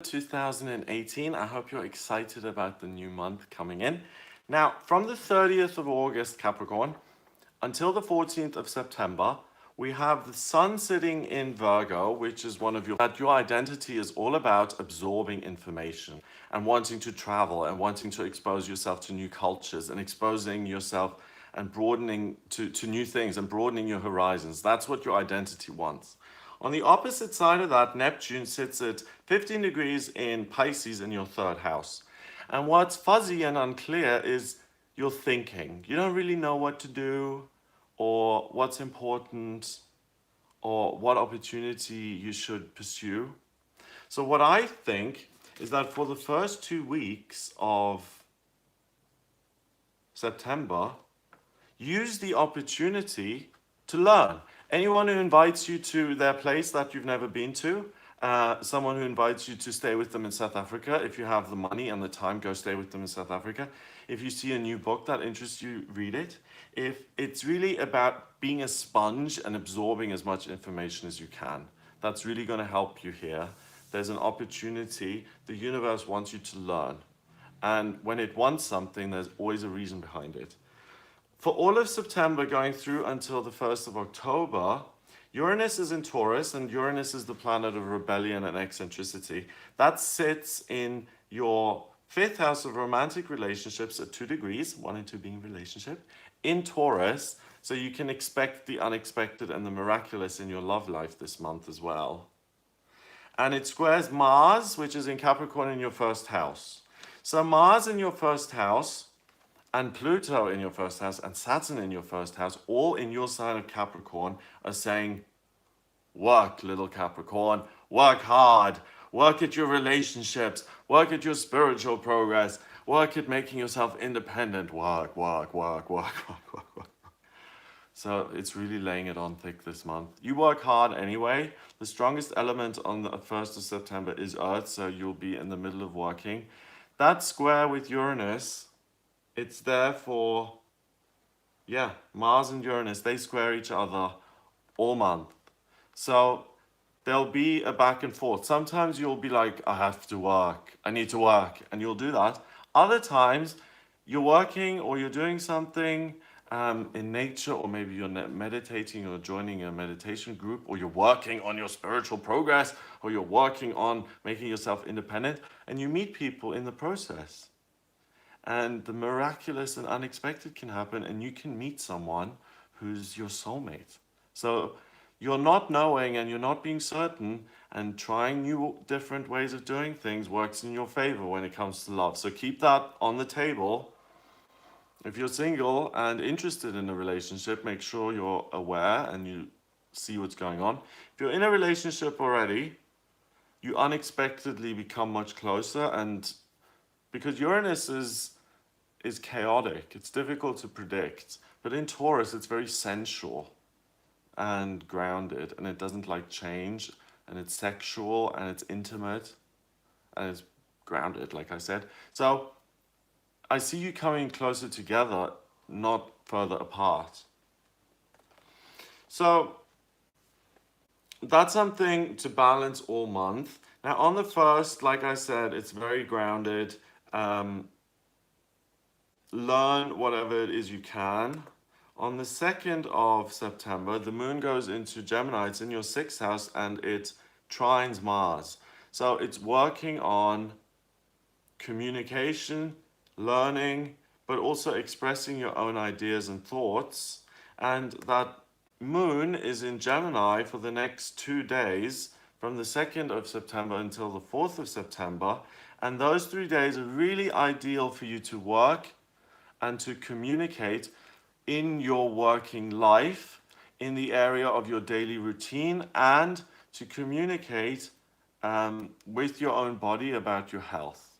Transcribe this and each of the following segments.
2018. I hope you're excited about the new month coming in. Now, from the 30th of August, Capricorn, until the 14th of September, we have the Sun sitting in Virgo, which is that your identity is all about absorbing information and wanting to travel and wanting to expose yourself to new cultures and exposing yourself and broadening to new things and broadening your horizons. That's what your identity wants. On the opposite side of that, Neptune sits at 15 degrees in Pisces in your third house. And what's fuzzy and unclear is your thinking. You don't really know what to do or what's important or what opportunity you should pursue. So what I think is that for the first 2 weeks of September, use the opportunity to learn. Anyone who invites you to their place that you've never been to, someone who invites you to stay with them in South Africa, if you have the money and the time, go stay with them in South Africa. If you see a new book that interests you, read it. If it's really about being a sponge and absorbing as much information as you can, that's really going to help you here. There's an opportunity. The universe wants you to learn. And when it wants something, there's always a reason behind it. For all of September going through until the 1st of October, Uranus is in Taurus, and Uranus is the planet of rebellion and eccentricity. That sits in your 5th house of romantic relationships at 2 degrees, 1 and 2 being relationship, in Taurus. So you can expect the unexpected and the miraculous in your love life this month as well. And it squares Mars, which is in Capricorn in your 1st house. So Mars in your 1st house, and Pluto in your 1st house, and Saturn in your 1st house, all in your sign of Capricorn, are saying, work, little Capricorn, work hard, work at your relationships, work at your spiritual progress, work at making yourself independent, work. So it's really laying it on thick this month. You work hard anyway. The strongest element on the 1st of September is Earth, so you'll be in the middle of working. That square with Uranus, it's there for, Mars and Uranus, they square each other all month. So there'll be a back and forth. Sometimes you'll be like, I have to work, I need to work, and you'll do that. Other times you're working or you're doing something in nature, or maybe you're meditating or joining a meditation group, or you're working on your spiritual progress, or you're working on making yourself independent, and you meet people in the process. And the miraculous and unexpected can happen, and you can meet someone who's your soulmate. So you're not knowing and you're not being certain, and trying new different ways of doing things works in your favor when it comes to love. So keep that on the table. If you're single and interested in a relationship, make sure you're aware and you see what's going on. If you're in a relationship already, you unexpectedly become much closer, and because Uranus is chaotic, it's difficult to predict. But in Taurus, it's very sensual and grounded, and it doesn't like change, and it's sexual, and it's intimate, and it's grounded, like I said. So I see you coming closer together, not further apart. So that's something to balance all month. Now on the 1st, like I said, it's very grounded. Learn whatever it is you can. On the 2nd of September, the moon goes into Gemini. It's in your 6th house, and it trines Mars. So it's working on communication, learning, but also expressing your own ideas and thoughts. And that moon is in Gemini for the next 2 days, from the 2nd of September until the 4th of September. And those 3 days are really ideal for you to work and to communicate in your working life, in the area of your daily routine, and to communicate with your own body about your health.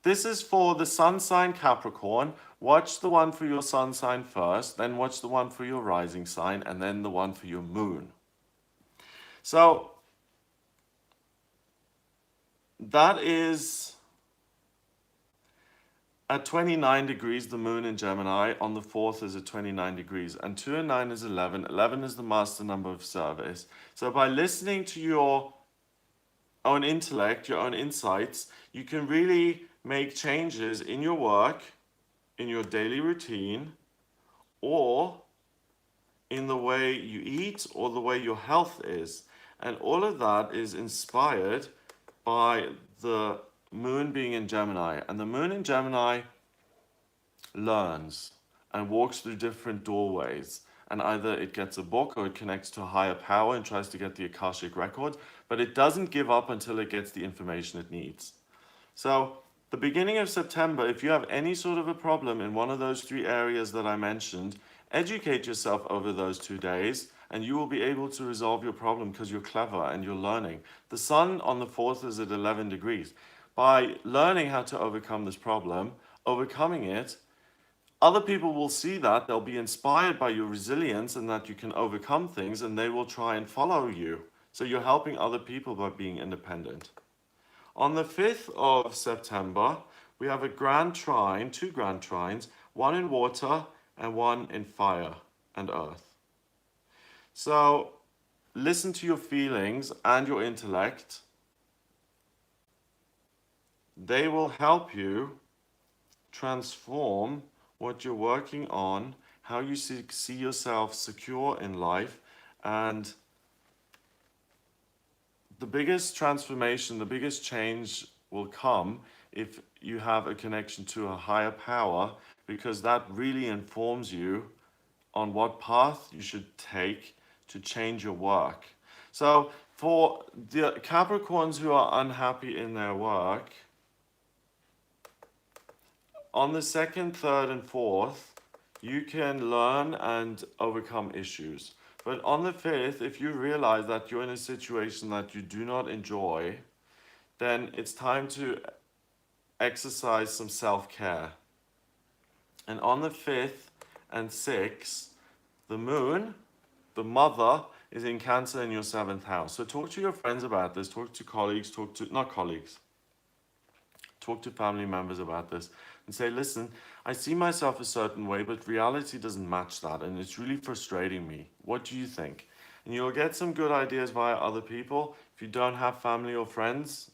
This is for the sun sign Capricorn. Watch the one for your sun sign first, then watch the one for your rising sign, and then the one for your moon. So that is at 29 degrees, the moon in Gemini. On the 4th is at 29 degrees. And 2 and 9 is 11. 11 is the master number of service. So by listening to your own intellect, your own insights, you can really make changes in your work, in your daily routine, or in the way you eat or the way your health is. And all of that is inspired by the moon being in Gemini. And the moon in Gemini learns and walks through different doorways. And either it gets a book or it connects to a higher power and tries to get the Akashic record, but it doesn't give up until it gets the information it needs. So, the beginning of September, if you have any sort of a problem in one of those three areas that I mentioned, educate yourself over those 2 days and you will be able to resolve your problem because you're clever and you're learning. The sun on the 4th is at 11 degrees. By learning how to overcome this problem, overcoming it, other people will see that, they'll be inspired by your resilience and that you can overcome things and they will try and follow you. So you're helping other people by being independent. On the 5th of September, we have a grand trine, 2 grand trines, one in water and one in fire and earth. So listen to your feelings and your intellect. They will help you transform what you're working on, how you see yourself secure in life, and the biggest transformation, the biggest change will come if you have a connection to a higher power, because that really informs you on what path you should take to change your work. So for the Capricorns who are unhappy in their work, on the 2nd, 3rd, and 4th, you can learn and overcome issues. But on the 5th, if you realize that you're in a situation that you do not enjoy, then it's time to exercise some self-care. And on the 5th and 6th, the moon, the mother, is in Cancer in your 7th house. So talk to your friends about this, talk to colleagues, talk to family members about this and say, listen, I see myself a certain way, but reality doesn't match that and it's really frustrating me. What do you think? And you'll get some good ideas via other people. If you don't have family or friends,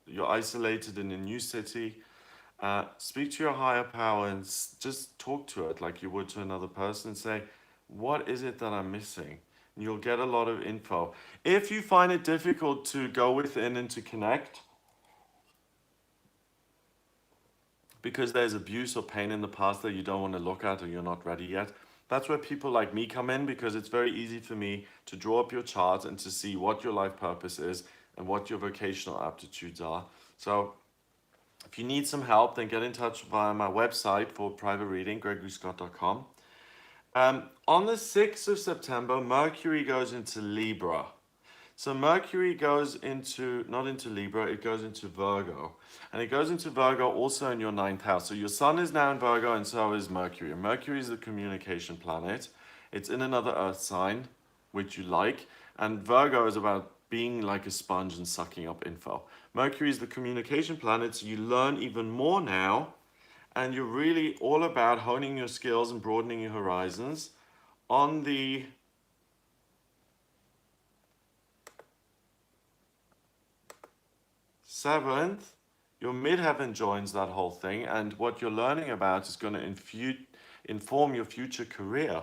you're isolated in a new city, speak to your higher power and just talk to it like you would to another person and say, what is it that I'm missing? And you'll get a lot of info. If you find it difficult to go within and to connect, because there's abuse or pain in the past that you don't want to look at or you're not ready yet, that's where people like me come in, because it's very easy for me to draw up your chart and to see what your life purpose is and what your vocational aptitudes are. So if you need some help, then get in touch via my website for private reading, gregoryscott.com. On the 6th of September, Mercury goes into Libra. So Mercury goes into, not into Libra, it goes into Virgo. And it goes into Virgo also in your 9th house. So your sun is now in Virgo and so is Mercury. And Mercury is the communication planet. It's in another earth sign, which you like. And Virgo is about being like a sponge and sucking up info. Mercury is the communication planet, so you learn even more now. And you're really all about honing your skills and broadening your horizons. On the 7th, your midheaven joins that whole thing, and what you're learning about is going to inform your future career.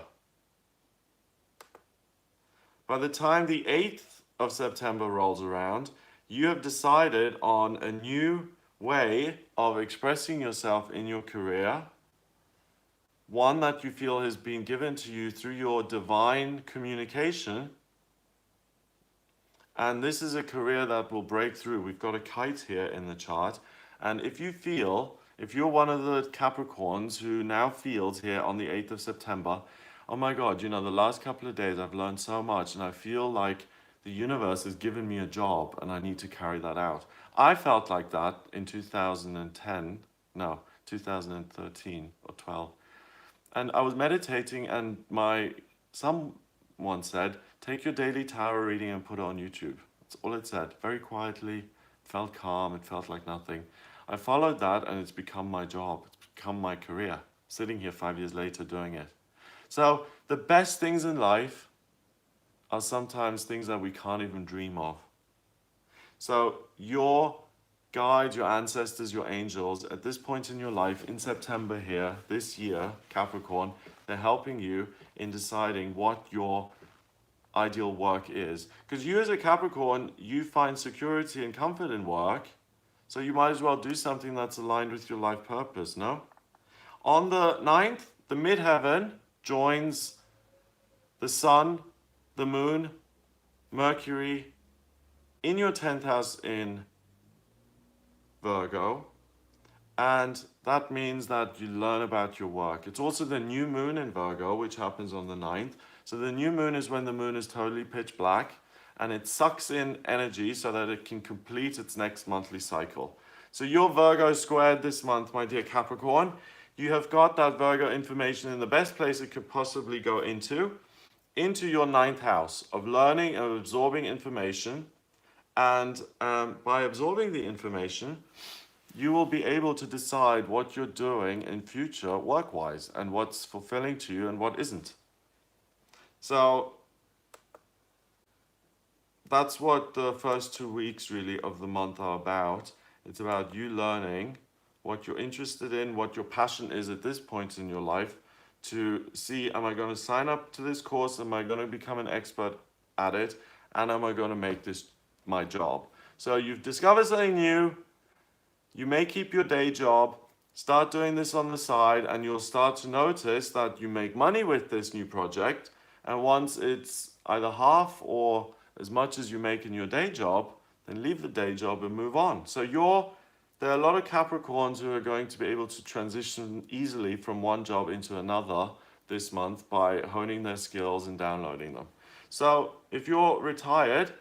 By the time the 8th of September rolls around, you have decided on a new way of expressing yourself in your career, one that you feel has been given to you through your divine communication. And this is a career that will break through. We've got a kite here in the chart. And if you're one of the Capricorns who now feels here on the 8th of September, oh my God, the last couple of days I've learned so much and I feel like the universe has given me a job and I need to carry that out. I felt like that in 2013 or 12. And I was meditating and someone said, take your daily tarot reading and put it on YouTube. That's all it said. Very quietly, it felt calm, it felt like nothing. I followed that and it's become my job. It's become my career. Sitting here 5 years later doing it. So the best things in life are sometimes things that we can't even dream of. So your guides, your ancestors, your angels, at this point in your life, in September here, this year, Capricorn, they're helping you in deciding what your ideal work is. Because you as a Capricorn, you find security and comfort in work, so you might as well do something that's aligned with your life purpose, no? On the 9th, the midheaven joins the sun, the moon, Mercury in your 10th house in Virgo, and that means that you learn about your work. It's also the new moon in Virgo, which happens on the 9th. So the new moon is when the moon is totally pitch black, and it sucks in energy so that it can complete its next monthly cycle. So your Virgo squared this month, my dear Capricorn. You have got that Virgo information in the best place it could possibly go into your 9th house of learning and absorbing information. And by absorbing the information, you will be able to decide what you're doing in future work-wise and what's fulfilling to you and what isn't. So that's what the first 2 weeks really of the month are about. It's about you learning what you're interested in, what your passion is at this point in your life, to see, am I going to sign up to this course? Am I going to become an expert at it? And am I going to make this my job? So you've discovered something new. You may keep your day job, start doing this on the side, and you'll start to notice that you make money with this new project. And once it's either half or as much as you make in your day job, then leave the day job and move on. So there are a lot of Capricorns who are going to be able to transition easily from one job into another this month by honing their skills and downloading them. So if you're retired,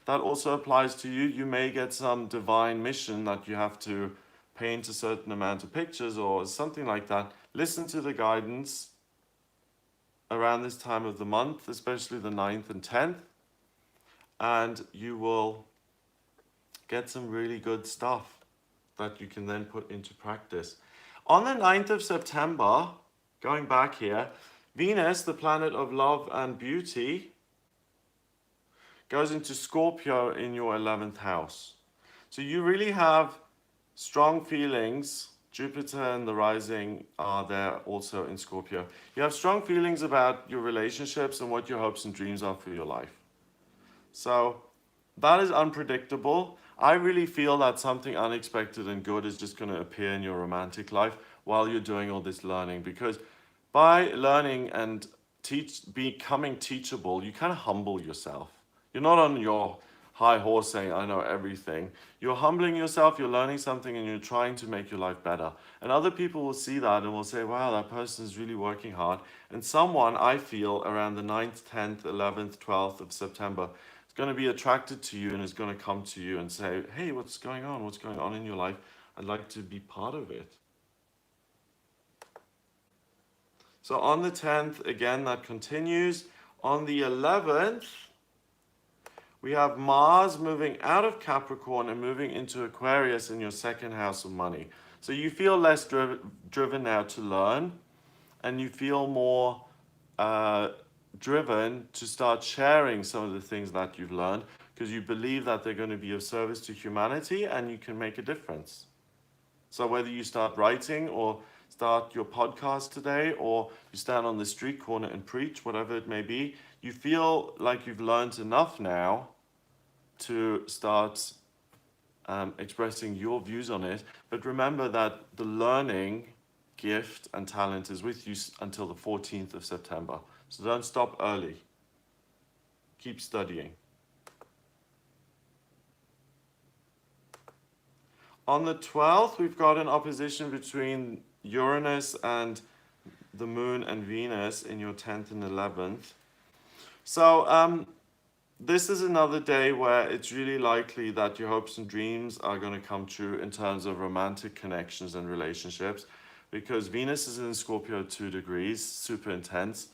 that also applies to you. You may get some divine mission that you have to paint a certain amount of pictures or something like that. Listen to the guidance around this time of the month, especially the 9th and 10th, and you will get some really good stuff that you can then put into practice. On the 9th of September, going back here, Venus, the planet of love and beauty, goes into Scorpio in your 11th house. So you really have strong feelings. Jupiter and the rising are there also in Scorpio. You have strong feelings about your relationships and what your hopes and dreams are for your life. So that is unpredictable. I really feel that something unexpected and good is just going to appear in your romantic life while you're doing all this learning, because by learning and becoming teachable, you kind of humble yourself. You're not on your high horse saying, I know everything. You're humbling yourself, you're learning something, and you're trying to make your life better. And other people will see that and will say, wow, that person is really working hard. And someone, I feel, around the 9th, 10th, 11th, 12th of September is going to be attracted to you and is going to come to you and say, hey, what's going on? What's going on in your life? I'd like to be part of it. So on the 10th, again, that continues. On the 11th, we have Mars moving out of Capricorn and moving into Aquarius in your 2nd house of money. So you feel less driven now to learn, and you feel more driven to start sharing some of the things that you've learned, because you believe that they're going to be of service to humanity and you can make a difference. So whether you start writing or start your podcast today, or you stand on the street corner and preach, whatever it may be, you feel like you've learned enough now to start expressing your views on it. But remember that the learning gift and talent is with you until the 14th of September. So don't stop early. Keep studying. On the 12th, we've got an opposition between Uranus and the Moon and Venus in your 10th and 11th. So this is another day where it's really likely that your hopes and dreams are going to come true in terms of romantic connections and relationships, because Venus is in Scorpio 2 degrees, super intense.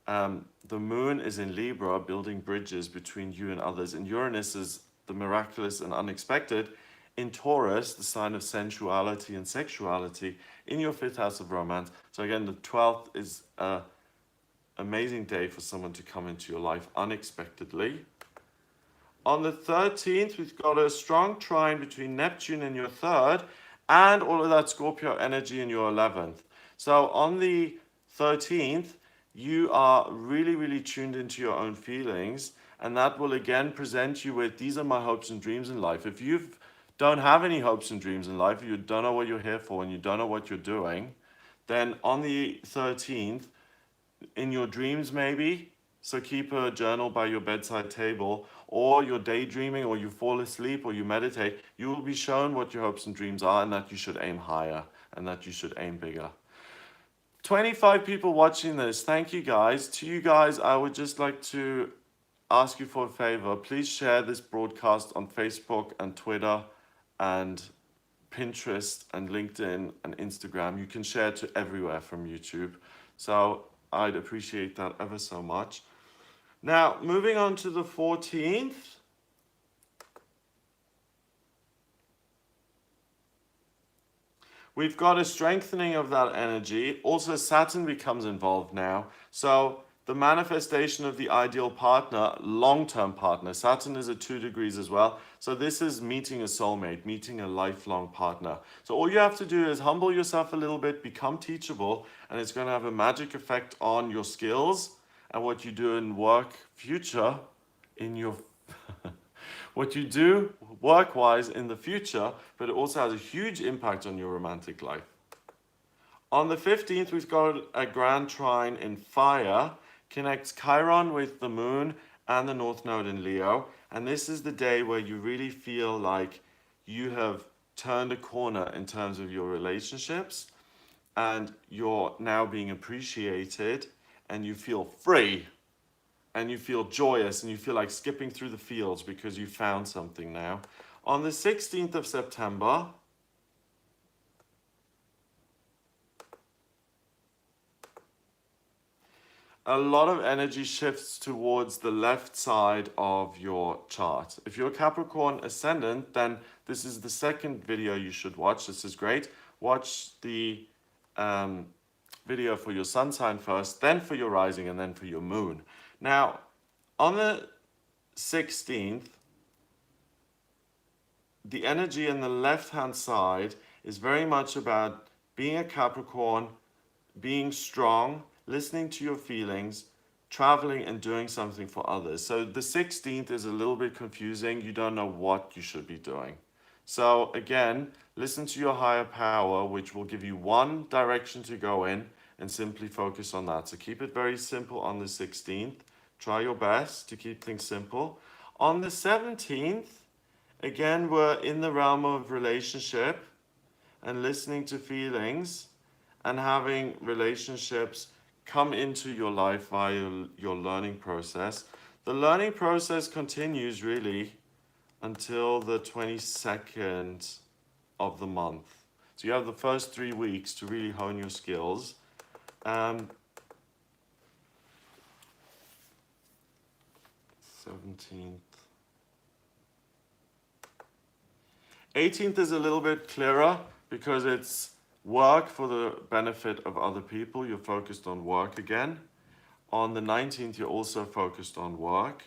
The Moon is in Libra, building bridges between you and others. And Uranus is the miraculous and unexpected in Taurus, the sign of sensuality and sexuality, in your 5th house of romance. So again, the 12th is amazing day for someone to come into your life unexpectedly. On the 13th, we've got a strong trine between Neptune in your third and all of that Scorpio energy in your 11th. So on the 13th, you are really, really tuned into your own feelings, and that will again present you with, these are my hopes and dreams in life. If you don't have any hopes and dreams in life, you don't know what you're here for, and you don't know what you're doing, then on the 13th, in your dreams maybe, so keep a journal by your bedside table, or you're daydreaming, or you fall asleep, or you meditate, you will be shown what your hopes and dreams are, and that you should aim higher, and that you should aim bigger. 25 people watching this. Thank you guys. To you guys, I would just like to ask you for a favor. Please share this broadcast on Facebook and Twitter and Pinterest and LinkedIn and Instagram. You can share it to everywhere from YouTube. So I'd appreciate that ever so much. Now, moving on to the 14th. We've got a strengthening of that energy. Also, Saturn becomes involved now. So the manifestation of the ideal partner, long-term partner. Saturn is at 2 degrees as well. So this is meeting a soulmate, meeting a lifelong partner. So all you have to do is humble yourself a little bit, become teachable, and it's going to have a magic effect on your skills and what you do in work future in your what you do work-wise in the future, but it also has a huge impact on your romantic life. On the 15th, we've got a grand trine in fire, connects Chiron with the moon and the North Node in Leo, and this is the day where you really feel like you have turned a corner in terms of your relationships, and you're now being appreciated, and you feel free, and you feel joyous, and you feel like skipping through the fields because you found something now. On the 16th of September, a lot of energy shifts towards the left side of your chart. If you're Capricorn Ascendant, then this is the second video you should watch. This is great. Watch the video for your sun sign first, then for your rising, and then for your moon. Now, on the 16th, the energy in the left-hand side is very much about being a Capricorn, being strong, listening to your feelings, traveling and doing something for others. So the 16th is a little bit confusing. You don't know what you should be doing. So again, listen to your higher power, which will give you one direction to go in, and simply focus on that. So keep it very simple on the 16th. Try your best to keep things simple. On the 17th, again, we're in the realm of relationship and listening to feelings and having relationships come into your life via your learning process. The learning process continues really until the 22nd of the month. So you have the first 3 weeks to really hone your skills. 17th. 18th is a little bit clearer because it's work for the benefit of other people. You're focused on work again. On the 19th, you're also focused on work.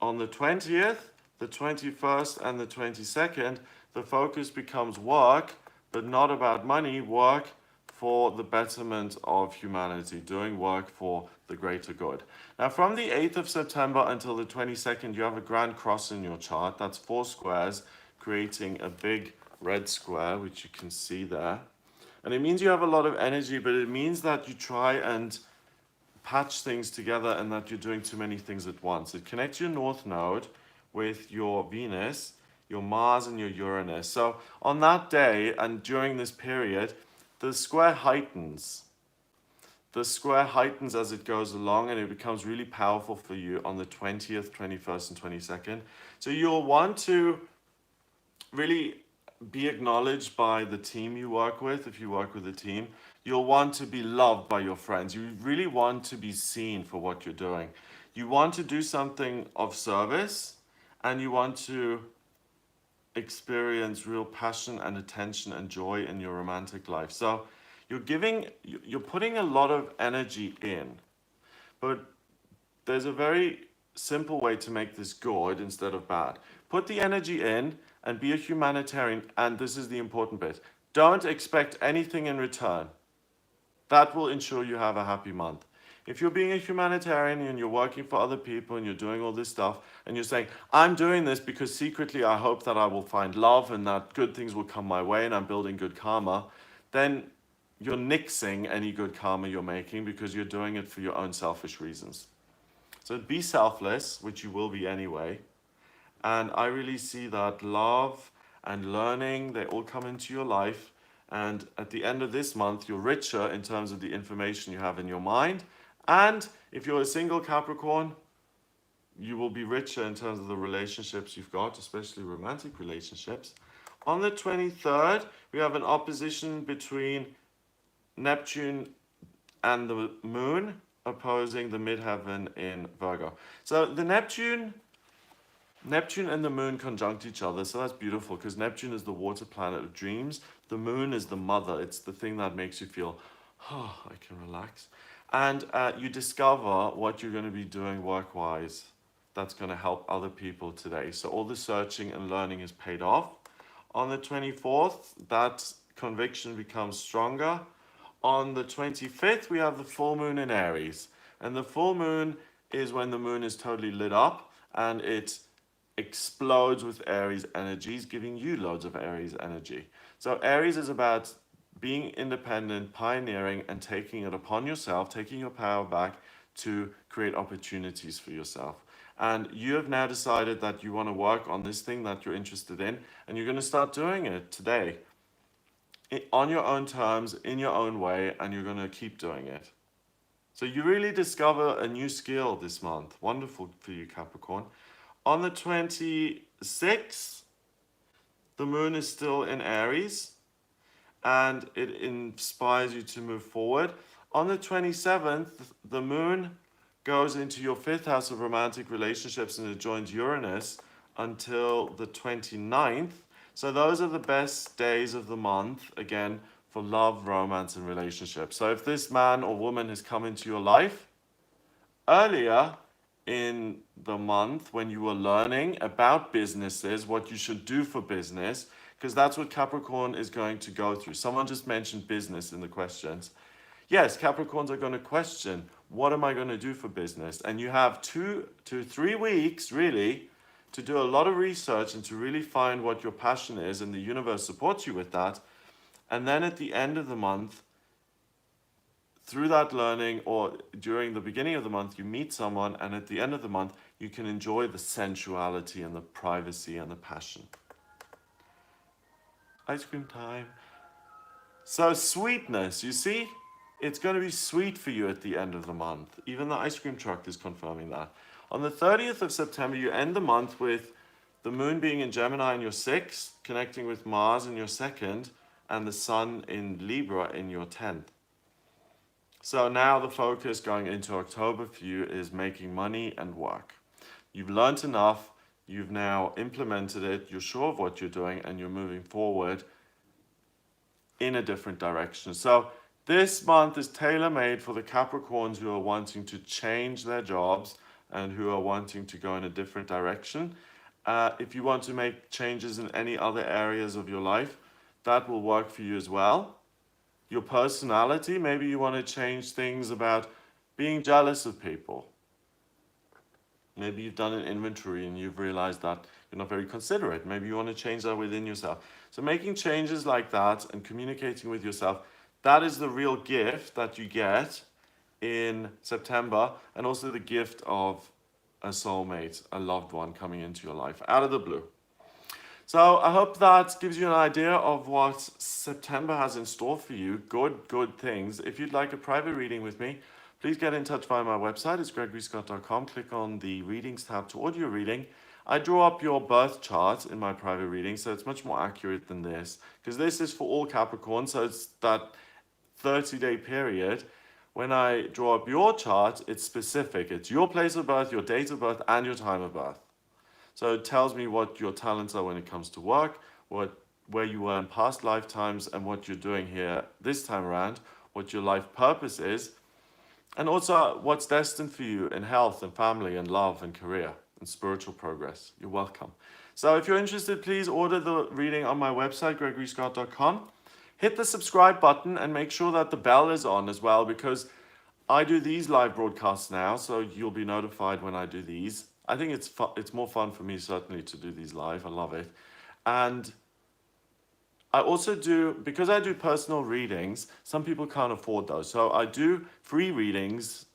On the 20th, the 21st, and the 22nd, the focus becomes work, but not about money, work for the betterment of humanity, doing work for the greater good. Now, from the 8th of September until the 22nd, you have a grand cross in your chart. That's 4 squares, creating a big red square, which you can see there. And it means you have a lot of energy, but it means that you try and patch things together and that you're doing too many things at once. It connects your North Node with your Venus, your Mars, and your Uranus. So on that day and during this period, the square heightens. The square heightens as it goes along, and it becomes really powerful for you on the 20th, 21st, and 22nd. So you'll want to really be acknowledged by the team you work with, if you work with a team. You'll want to be loved by your friends. You really want to be seen for what you're doing. You want to do something of service, and you want to experience real passion and attention and joy in your romantic life. So you're putting a lot of energy in, but there's a very simple way to make this good instead of bad. Put the energy in and be a humanitarian. And this is the important bit. Don't expect anything in return. That will ensure you have a happy month. If you're being a humanitarian and you're working for other people and you're doing all this stuff and you're saying, I'm doing this because secretly I hope that I will find love and that good things will come my way and I'm building good karma, then you're nixing any good karma you're making because you're doing it for your own selfish reasons. So be selfless, which you will be anyway. And I really see that love and learning, they all come into your life. And at the end of this month, you're richer in terms of the information you have in your mind. And if you're a single Capricorn, you will be richer in terms of the relationships you've got, especially romantic relationships. On the 23rd, we have an opposition between Neptune and the Moon opposing the midheaven in Virgo. So the Neptune and the Moon conjunct each other, so that's beautiful because Neptune is the water planet of dreams. The Moon is the mother. It's the thing that makes you feel, oh, I can relax. And you discover what you're going to be doing work-wise that's going to help other people today. So all the searching and learning is paid off. On the 24th, that conviction becomes stronger. On the 25th, we have the full moon in Aries. And the full moon is when the moon is totally lit up and it explodes with Aries energies, giving you loads of Aries energy. So Aries is about being independent, pioneering, and taking it upon yourself, taking your power back to create opportunities for yourself. And you have now decided that you want to work on this thing that you're interested in, and you're going to start doing it today on your own terms, in your own way, and you're going to keep doing it. So you really discover a new skill this month. Wonderful for you, Capricorn. On the 26th, the moon is still in Aries and it inspires you to move forward. On the 27th, the moon goes into your 5th house of romantic relationships and it joins Uranus until the 29th. So those are the best days of the month, again, for love, romance, and relationships. So if this man or woman has come into your life earlier in the month when you were learning about businesses, what you should do for business, because that's what Capricorn is going to go through. Someone just mentioned business in the questions. Yes, Capricorns are going to question, what am I going to do for business? And you have 2 to 3 weeks, really, to do a lot of research and to really find what your passion is, and the universe supports you with that. And then at the end of the month, through that learning or during the beginning of the month, you meet someone, and at the end of the month, you can enjoy the sensuality and the privacy and the passion. Ice cream time. So sweetness, you see? It's going to be sweet for you at the end of the month. Even the ice cream truck is confirming that. On the 30th of September, you end the month with the moon being in Gemini in your 6th, connecting with Mars in your 2nd, and the sun in Libra in your 10th. So now the focus going into October for you is making money and work. You've learned enough, you've now implemented it, you're sure of what you're doing, and you're moving forward in a different direction. So this month is tailor-made for the Capricorns who are wanting to change their jobs and who are wanting to go in a different direction. If you want to make changes in any other areas of your life, that will work for you as well. Your personality, maybe you want to change things about being jealous of people. Maybe you've done an inventory and you've realized that you're not very considerate. Maybe you want to change that within yourself. So making changes like that and communicating with yourself, that is the real gift that you get in September, and also the gift of a soulmate, a loved one coming into your life out of the blue. So I hope that gives you an idea of what September has in store for you. Good things. If you'd like a private reading with me, please get in touch via my website. It's gregoryscott.com. Click on the readings tab to order your reading. I draw up your birth chart in my private reading, so it's much more accurate than this, because this is for all Capricorn, so it's that 30-day period. When I draw up your chart, it's specific. It's your place of birth, your date of birth, and your time of birth. So it tells me what your talents are when it comes to work, where you were in past lifetimes, and what you're doing here this time around, what your life purpose is. And also what's destined for you in health and family and love and career and spiritual progress. You're welcome. So if you're interested, please order the reading on my website, gregoryscott.com. Hit the subscribe button and make sure that the bell is on as well, because I do these live broadcasts now, so you'll be notified when I do these. I think it's more fun for me, certainly, to do these live. I love it. And I also do, because I do personal readings, some people can't afford those. So I do free readings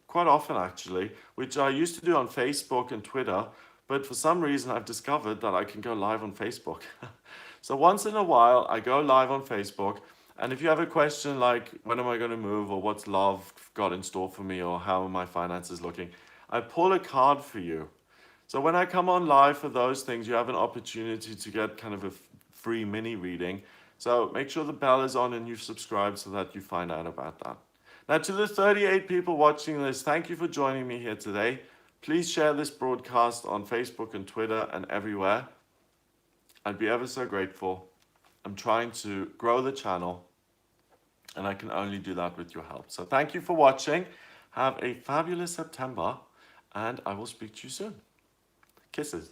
quite often, actually, which I used to do on Facebook and Twitter. But for some reason, I've discovered that I can go live on Facebook. So once in a while, I go live on Facebook. And if you have a question like, when am I going to move, or what's love got in store for me, or how are my finances looking, I pull a card for you. So when I come on live for those things, you have an opportunity to get kind of a free mini reading. So make sure the bell is on and you've subscribed so that you find out about that. Now, to the 38 people watching this, thank you for joining me here today. Please share this broadcast on Facebook and Twitter and everywhere. I'd be ever so grateful. I'm trying to grow the channel, and I can only do that with your help. So thank you for watching. Have a fabulous September, and I will speak to you soon. Kisses.